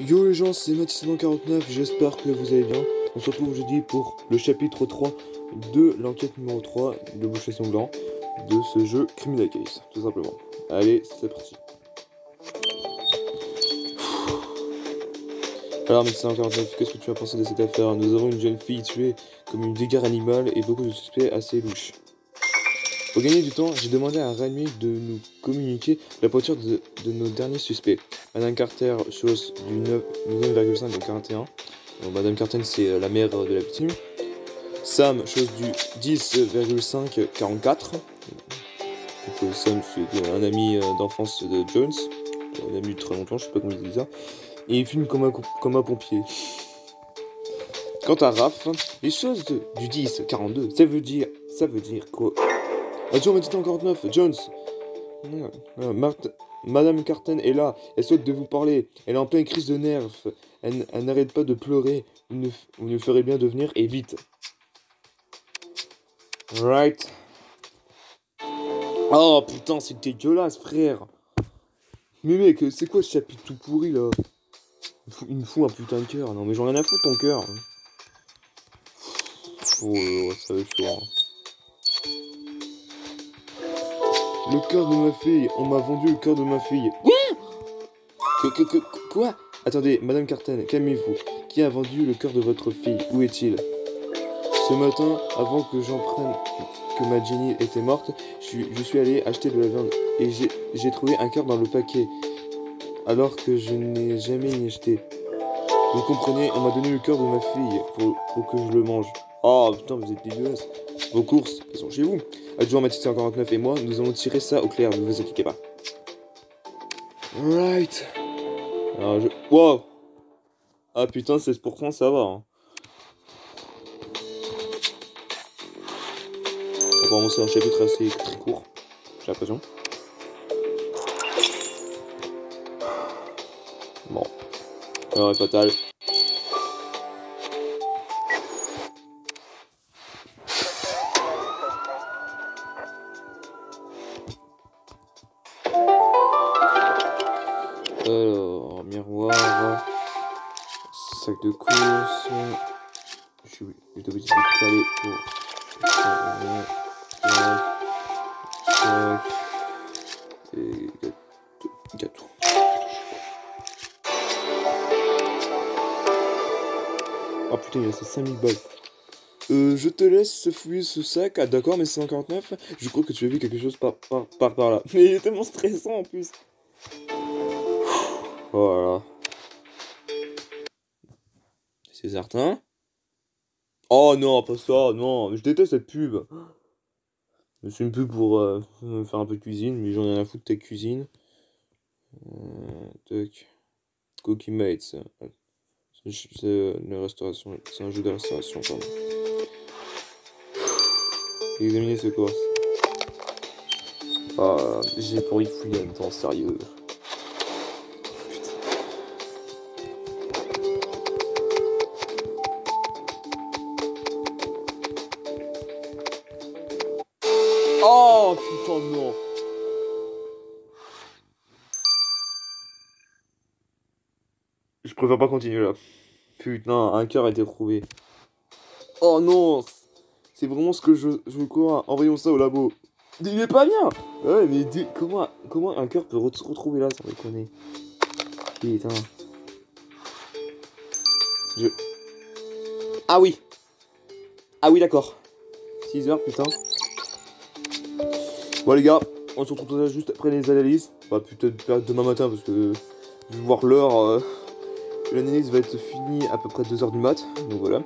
Yo les gens, c'est Mathis49, j'espère que vous allez bien. On se retrouve aujourd'hui pour le chapitre 3 de l'enquête numéro 3 de Boucher-Sanglant de ce jeu Criminal Case, tout simplement. Allez, c'est parti. Alors Mathis49, qu'est-ce que tu as pensé de cette affaire? Nous avons une jeune fille tuée comme une dégâts animale et beaucoup de suspects assez louches. Pour gagner du temps, j'ai demandé à Rami de nous communiquer la voiture de nos derniers suspects. Madame Carter, chose du 9,5 au 41. Donc, Madame Carter, c'est la mère de la victime. Sam, chose du 10,5 44. Donc, Sam, c'est un ami d'enfance de Jones. Un ami de très longtemps, je sais pas comment il dit ça. Et il filme comme un pompier. Quant à Raph, les choses du 10-42, ça veut dire quoi? Adjoint Matin 49, Jones. Madame Carton est là, elle souhaite de vous parler. Elle est en pleine crise de nerfs. Elle n'arrête pas de pleurer. Vous ne ferez bien de venir et vite. Right. Oh putain, c'est dégueulasse, frère. Mais mec, c'est quoi ce chapitre tout pourri là? Il me fout un putain de cœur. Non mais j'en ai rien à foutre ton cœur. Oh, ça va être chaud. Hein. Le cœur de ma fille. On m'a vendu le cœur de ma fille. Quoi? Attendez, Madame Carton, calmez-vous. Qui a vendu le cœur de votre fille? Où est-il? Ce matin, avant que j'en prenne que ma Jenny était morte, je suis allé acheter de la viande et j'ai trouvé un cœur dans le paquet, alors que je n'ai jamais y acheté. Vous comprenez, on m'a donné le cœur de ma fille pour que je le mange. Oh putain, vous êtes dégueulasse. Vos courses, elles sont chez vous. Adjoint Mathis 49 et moi, nous allons tirer ça au clair, ne vous inquiétez pas. Right. Alors wow. Ah putain, 16%, ça va. Hein. Apparemment, c'est un chapitre assez très court. J'ai l'impression. Bon. Erreur fatale. Alors, miroir. Sac de course. Je dois vous aller pour. Et gâteau. Oh putain, il reste 5000 balles. Je te laisse fouiller ce sac. Ah d'accord, mais c'est 149. Je crois que tu as vu quelque chose par là. Mais il est tellement stressant en plus. Voilà. C'est certain. Oh non, pas ça, non. Je déteste cette pub. C'est une pub pour faire un peu de cuisine, mais j'en ai rien à foutre de ta cuisine. Tac. Cookie Mates. C'est la restauration. C'est un jeu de restauration, pardon. Examiner ce course. Ah, j'ai pour y fouiller en même temps, sérieux. Putain. Oh putain, non. Je préfère pas continuer là. Putain, un cœur a été trouvé. Oh non. C'est vraiment ce que je crois. Envoyons ça au labo. Il est pas bien. Ouais, mais comment un cœur peut se retrouver là, sans déconner. Putain. Ah oui. Ah oui, d'accord. 6 heures, putain. Bon les gars, on se retrouve juste après les analyses. Bah peut-être demain matin parce que je vais voir l'heure. L'analyse va être finie à peu près 2 heures du mat. Donc voilà.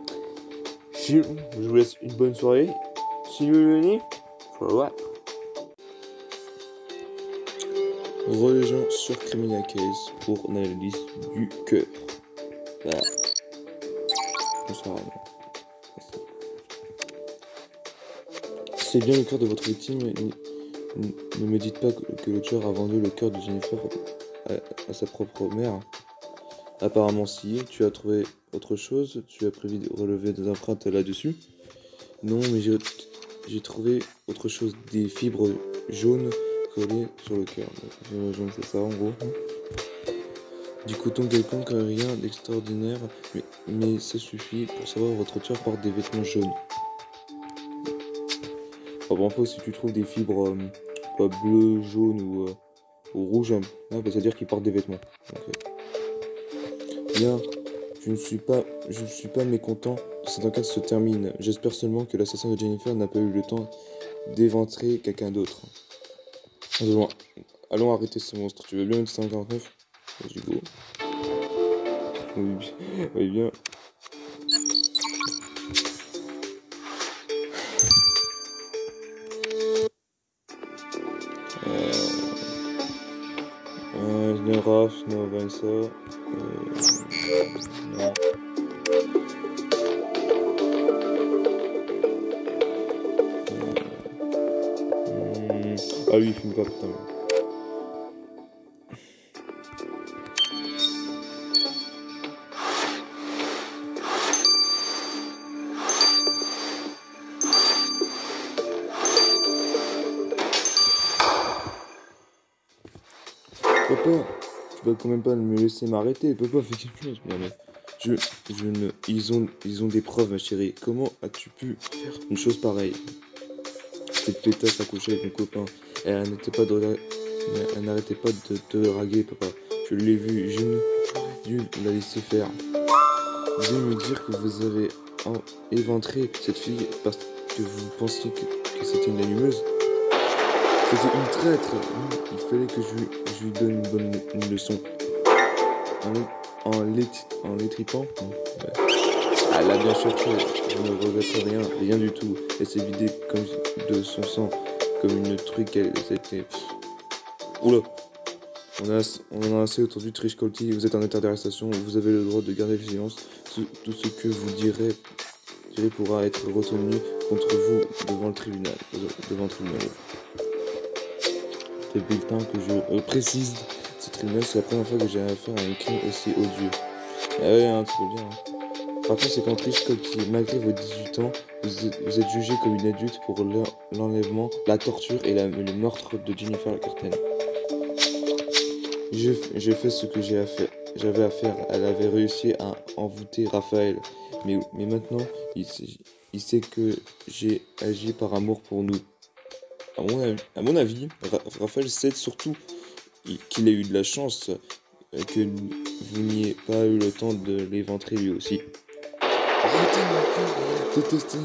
Je vous laisse une bonne soirée. See you Lenny. Voilà. Rejoins sur Criminal Case pour l'analyse du cœur. Voilà. Bonsoir. C'est bien le cœur de votre victime. Ne me dites pas que le tueur a vendu le cœur de Jennifer à sa propre mère. Apparemment si. Tu as trouvé autre chose? Tu as prévu de relever des empreintes là-dessus? Non, mais j'ai trouvé autre chose. Des fibres jaunes collées sur le cœur. Jaune, c'est ça en gros. Du coton quelconque, rien d'extraordinaire, mais ça suffit pour savoir votre tueur porte des vêtements jaunes. Bon, après, si tu trouves des fibres pas bleues, jaunes ou rouges, bah, ça veut dire qu'ils portent des vêtements. Donc, bien, je ne suis pas mécontent que cette enquête se termine. J'espère seulement que l'assassin de Jennifer n'a pas eu le temps d'éventrer quelqu'un d'autre. Allons arrêter ce monstre. Tu veux bien une 149? Vas-y, go. Oui, oui, bien. No Raf, no Vanessa. Non. Ah oui, il fume pas, putain. Papa, tu vas quand même pas me laisser m'arrêter. Papa, fais quelque chose. Non, mais je ne. Ils ont des preuves, ma chérie. Comment as-tu pu faire une chose pareille? Cette pétasse a couché avec mon copain. Elle n'arrêtait pas de te draguer, papa. Je l'ai vu. Je n'ai dû la laisser faire. Vous allez me dire que vous avez éventré cette fille parce que vous pensiez que c'était une allumeuse? C'était une traître. Il fallait que je lui donne une leçon. En l'étripant. Ouais. Elle a bien cherché. Je ne regrette rien. Rien du tout. Elle s'est vidée comme de son sang. Comme une truc. C'était... Oula. On en a assez autour du Trish Colty. Vous êtes en état d'arrestation. Vous avez le droit de garder le silence. Tout ce que vous direz pourra être retenu contre vous devant le tribunal. Le bulletin que je précise, ce tribunal, c'est la première fois que j'ai affaire à un crime aussi odieux. Ah ouais, hein, tu peux bien. Hein. Par contre, c'est qu'en Trish Colty, malgré vos 18 ans, vous êtes jugé comme une adulte pour l'enlèvement, la torture et le meurtre de Jennifer Carten. J'ai fait ce que j'avais à faire. Elle avait réussi à envoûter Raphaël. Mais maintenant, il sait que j'ai agi par amour pour nous. À mon avis, Raphaël sait surtout qu'il a eu de la chance que vous n'ayez pas eu le temps de l'éventrer lui aussi. Arrêtez de détester,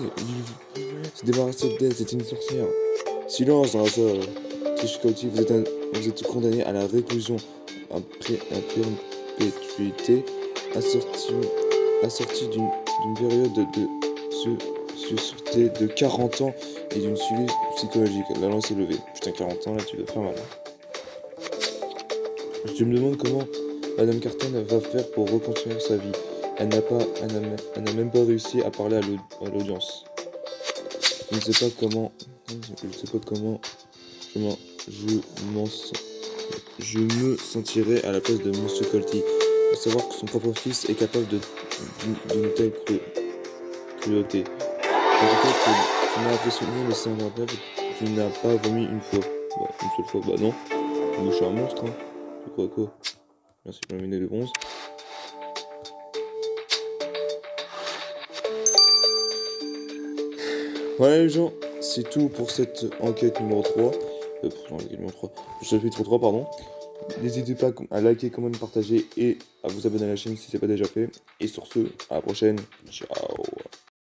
se débarrasser d'elle, c'est une sorcière. Silence dans la salle. Trish Colty, vous êtes condamné à la réclusion à perpétuité assortie d'une période de sûreté de 40 ans et d'une suivi psychologique. La lance est levée. Putain, 40 ans là, tu dois faire mal. Je me demande comment Madame Carten va faire pour reconstruire sa vie. Elle n'a même pas réussi à parler à l'audience. Je ne sais pas comment je me sentirais à la place de Monsieur Colty. De savoir que son propre fils est capable d'une telle cruauté. En tout cas, tu m'as impressionné, mais c'est un rappel, tu n'as pas vomi une fois. Bah, une seule fois, bah non. Moi, je suis un monstre, hein. Tu crois quoi? Merci pour la minute de bronze. Voilà les gens, c'est tout pour cette enquête numéro 3. Chapitre 3, pardon. N'hésitez pas à liker, commenter, partager et à vous abonner à la chaîne si ce n'est pas déjà fait. Et sur ce, à la prochaine. Ciao.